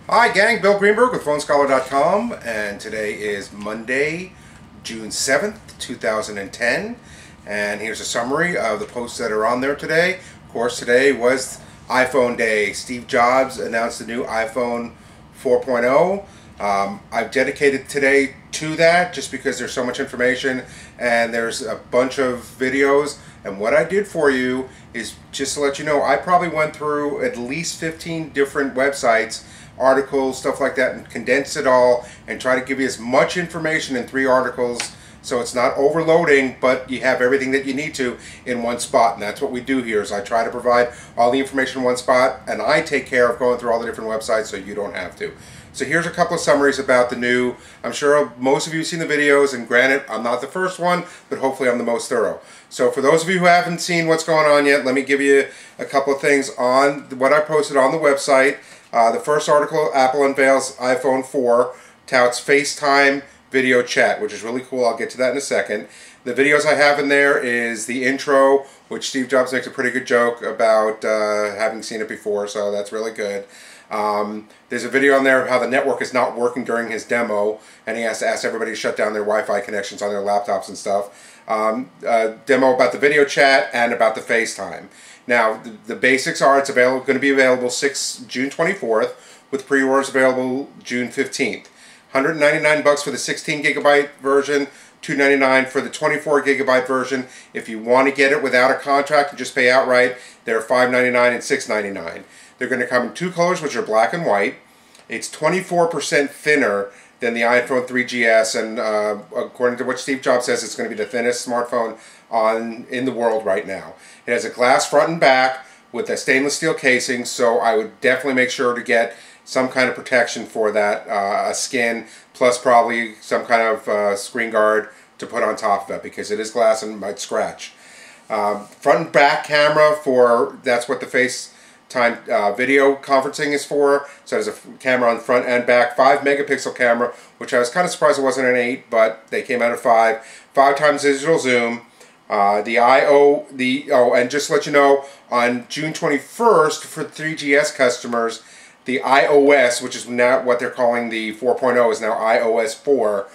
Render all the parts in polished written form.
Hi gang, Bill Greenberg with PhoneScholar.com, and today is Monday, June 7th, 2010, and here's a summary of the posts that are on there today. Of course, today was iPhone Day. Steve Jobs announced the new iPhone 4.0. I've dedicated today to that just because there's so much information and there's a bunch of videos, and what I did for you is just to let you know I probably went through at least 15 different websites, articles, stuff like that, and condensed it all and try to give you as much information in 3 articles so it's not overloading, but you have everything that you need to in one spot. And that's what we do here, is I try to provide all the information in one spot, and I take care of going through all the different websites so you don't have to. So here's a couple of summaries about the new. I'm sure most of you have seen the videos, and granted, I'm not the first one, but hopefully I'm the most thorough. So for those of you who haven't seen what's going on yet, let me give you a couple of things on what I posted on the website. The first article, Apple unveils iPhone 4, touts FaceTime video chat, which is really cool. I'll get to that in a second. The videos I have in there is the intro, which Steve Jobs makes a pretty good joke about having seen it before, so that's really good. There's a video on there of how the network is not working during his demo, and he has to ask everybody to shut down their Wi-Fi connections on their laptops and stuff. Demo about the video chat and about the FaceTime. Now, the basics are it's going to be available June 24th, with pre-orders available June 15th. $199 for the 16 gigabyte version, $299 for the 24 gigabyte version. If you want to get it without a contract and just pay outright, they're $599 and $699. They're going to come in 2 colors, which are black and white. It's 24% thinner than the iPhone 3GS, and according to what Steve Jobs says, it's going to be the thinnest smartphone in the world right now. It has a glass front and back with a stainless steel casing, so I would definitely make sure to get some kind of protection for that, a skin, plus probably some kind of screen guard to put on top of it, because it is glass and might scratch. Front and back camera that's what the FaceTime video conferencing is for. So there's a camera on front and back, 5 megapixel camera, which I was kind of surprised it wasn't an 8, but they came out at 5. 5 times digital zoom. And just to let you know, on June 21st for 3GS customers, the iOS, which is now what they're calling the 4.0, is now iOS 4,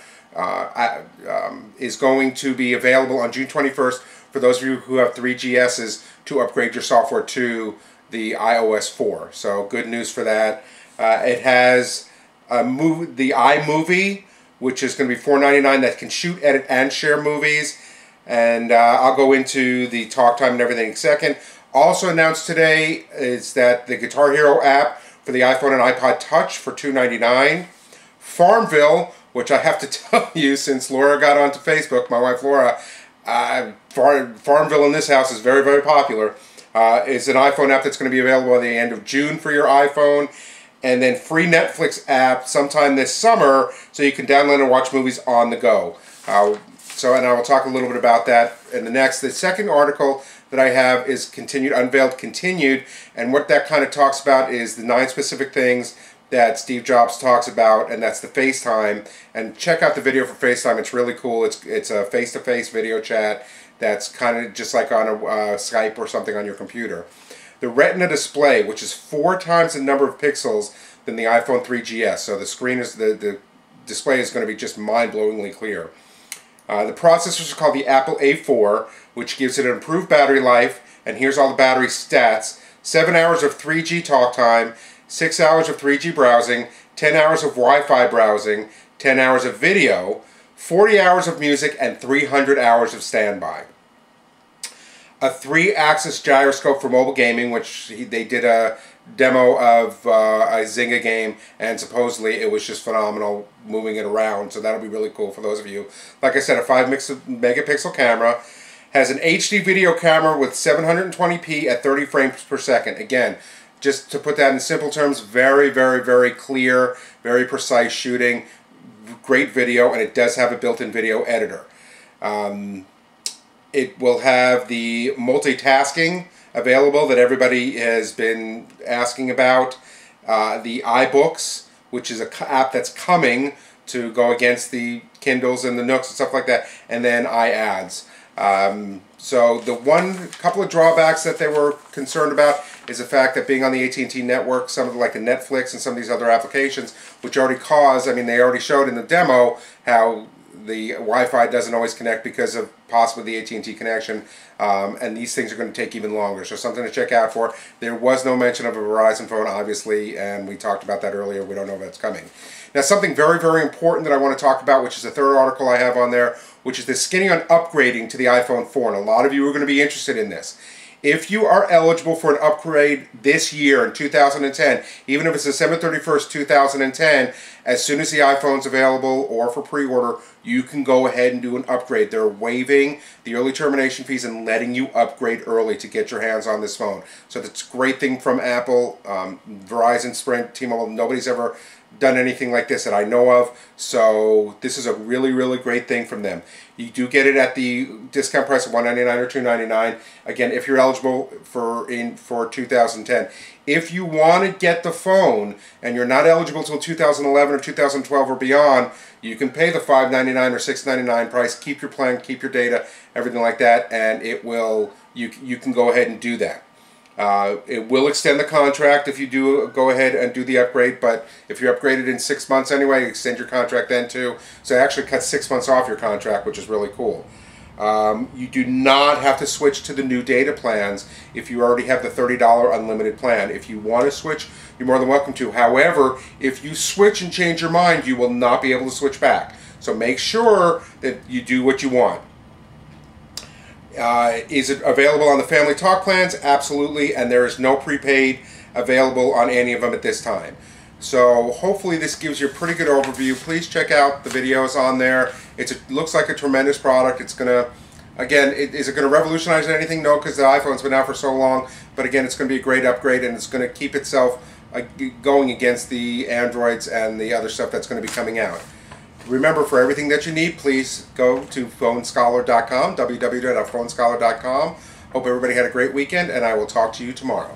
is going to be available on June 21st for those of you who have 3GSs to upgrade your software to the iOS 4. So good news for that. It has the iMovie, which is going to be $499, that can shoot, edit, and share movies. And I'll go into the talk time and everything in a second. Also announced today is that the Guitar Hero app for the iPhone and iPod Touch for $299. Farmville, which I have to tell you, since Laura got onto Facebook, my wife Laura, Farmville in this house is very, very popular. It's an iPhone app that's going to be available at the end of June for your iPhone, and then free Netflix app sometime this summer, so you can download and watch movies on the go. And I will talk a little bit about that in the next. The second article that I have is Unveiled Continued, and what that kind of talks about is the 9 specific things that Steve Jobs talks about, and that's the FaceTime. And check out the video for FaceTime. It's really cool. It's a face-to-face video chat that's kind of just like on a Skype or something on your computer. The Retina display, which is 4 times the number of pixels than the iPhone 3GS. So the screen the display is going to be just mind-blowingly clear. The processors are called the Apple A4, which gives it an improved battery life, and here's all the battery stats. 7 hours of 3G talk time, 6 hours of 3G browsing, 10 hours of Wi-Fi browsing, 10 hours of video, 40 hours of music, and 300 hours of standby. A 3-axis gyroscope for mobile gaming, which they did a demo of a Zynga game, and supposedly it was just phenomenal moving it around, so that'll be really cool for those of you. Like I said, a 5 megapixel camera, has an HD video camera with 720p at 30 frames per second. Again, just to put that in simple terms, very, very, very clear, very precise shooting, great video, and it does have a built-in video editor. It will have the multitasking available that everybody has been asking about. The iBooks, which is an app that's coming to go against the Kindles and the Nooks and stuff like that, and then iAds. So the couple of drawbacks that they were concerned about is the fact that being on the AT&T network, some of like the Netflix and some of these other applications, which already cause, I mean, they already showed in the demo how the Wi-Fi doesn't always connect because of possibly the AT&T connection, and these things are going to take even longer. So something to check out for. There was no mention of a Verizon phone, obviously, and we talked about that earlier. We don't know if that's coming. Now, something very, very important that I want to talk about, which is the third article I have on there, which is the skinny on upgrading to the iPhone 4. And a lot of you are going to be interested in this. If you are eligible for an upgrade this year in 2010, even if it's December 31st, 2010, as soon as the iPhone's available or for pre-order, you can go ahead and do an upgrade. They're waiving the early termination fees and letting you upgrade early to get your hands on this phone. So that's a great thing from Apple, Verizon, Sprint, T-Mobile. Nobody's ever done anything like this that I know of, so this is a really, really great thing from them. You do get it at the discount price of $199 or $299. Again, if you're eligible for 2010. If you want to get the phone and you're not eligible till 2011 or 2012 or beyond, you can pay the $599 or $699 price, keep your plan, keep your data, everything like that, and it will. You can go ahead and do that. It will extend the contract if you do go ahead and do the upgrade, but if you're upgraded in 6 months anyway, extend your contract then too. So it actually cuts 6 months off your contract, which is really cool. You do not have to switch to the new data plans if you already have the $30 unlimited plan. If you want to switch, you're more than welcome to. However, if you switch and change your mind, you will not be able to switch back. So make sure that you do what you want. Is it available on the Family Talk plans? Absolutely, and there is no prepaid available on any of them at this time. So hopefully this gives you a pretty good overview. Please check out the videos on there. It looks like a tremendous product. It's going to, again, is it going to revolutionize anything? No, because the iPhone's been out for so long. But again, it's going to be a great upgrade, and it's going to keep itself going against the Androids and the other stuff that's going to be coming out. Remember, for everything that you need, please go to PhoneScholar.com, www.PhoneScholar.com. Hope everybody had a great weekend, and I will talk to you tomorrow.